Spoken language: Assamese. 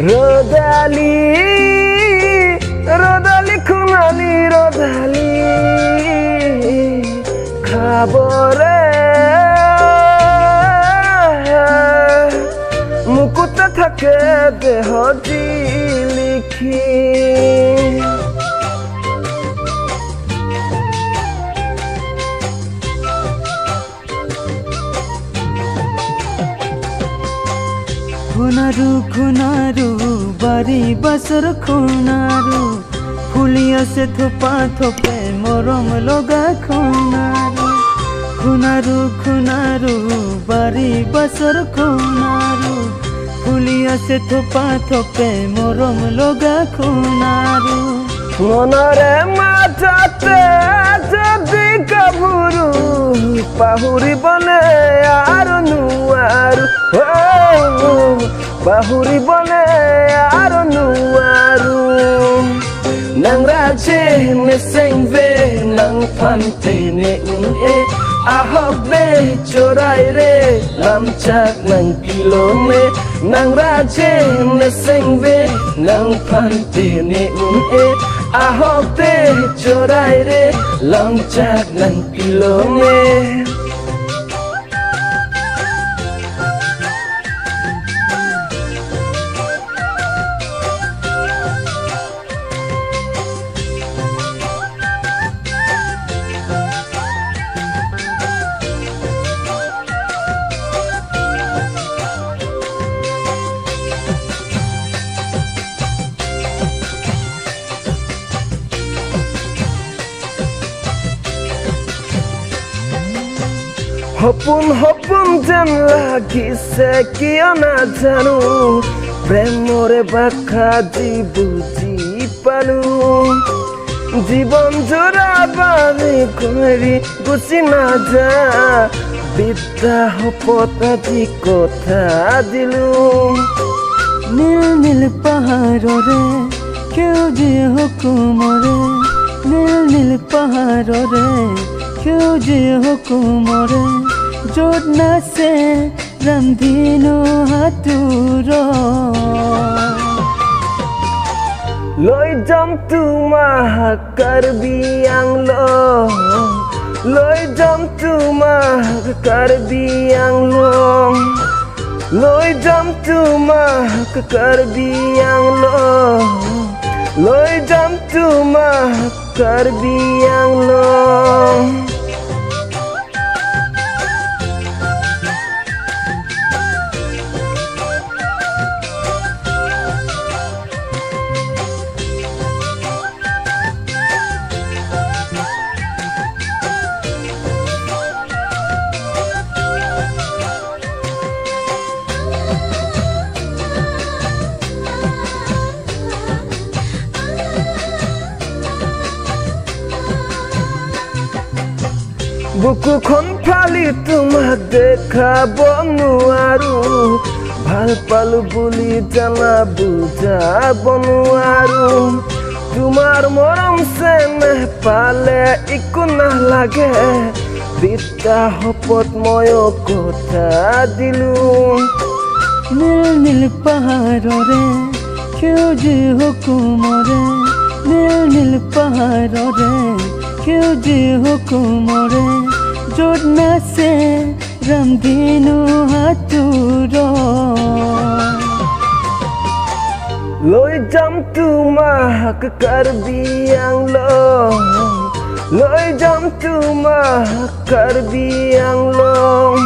Rodali, Rodali khunali Rodali khabore mukute thake dehoti likhi खुनारू बारी बसर खुनारू फुलिया से थोपा थोपे मोरम लोगा खुनारू बारी बसर खुनारू फुलिया से थोपा थोपे मोरम लोगा खुनारू मनरे माथाते जदि कबुरु पाहुरी बने आरु नुआरु पाहुरी बने आरु नुआरु nang rache me sengve nang phante ne e ahobe chorai re lam chak nang kilo me nang rache me sengve nang phante ne e ahobe chorai re lam chak nang kilo me হপুন যেন লাগিছে কিয় নাজানো প্ৰেমৰে বাখাজি বুজি পালো জীৱন জোৰা বাৰি কৰি গুচি নাযা বিদ্যা শপত আজি কথা দিলো নীল নীল পাহাৰৰে সেউজীয়া হুকুমৰে নীল পাহাৰৰে সেউজীয়া হুকুমৰে য'ত নাচে ৰামধেনু হাতুৰ লৈ যাম তোমাক কাৰ্বি আংলং লৈ যাম তোমাক কাৰ্বি আংলং লৈ যাম তোমাক কাৰ্বি আংলং লৈ যাম তোমাক কাৰ্বি আংলং বুকুখন ফালি তোমাক দেখাব নোৱাৰো ভাল পালো বুলি জানা বুজাব নোৱাৰো তোমাৰ মৰম চেনেহ পালে একো নালাগে বিদ্যা শপত ময়ো কথা দিলো নীল পাহাৰৰে সেউজীয়া হুকুমৰে নীল পাহাৰৰে সেউজীয়া হুকুমৰে য'ত নাচে ৰামধেনু হাতুৰ লৈ যাম তোমাক কাৰ্বি আংলং লৈ যাম তোমাক কাৰ্বি আংলং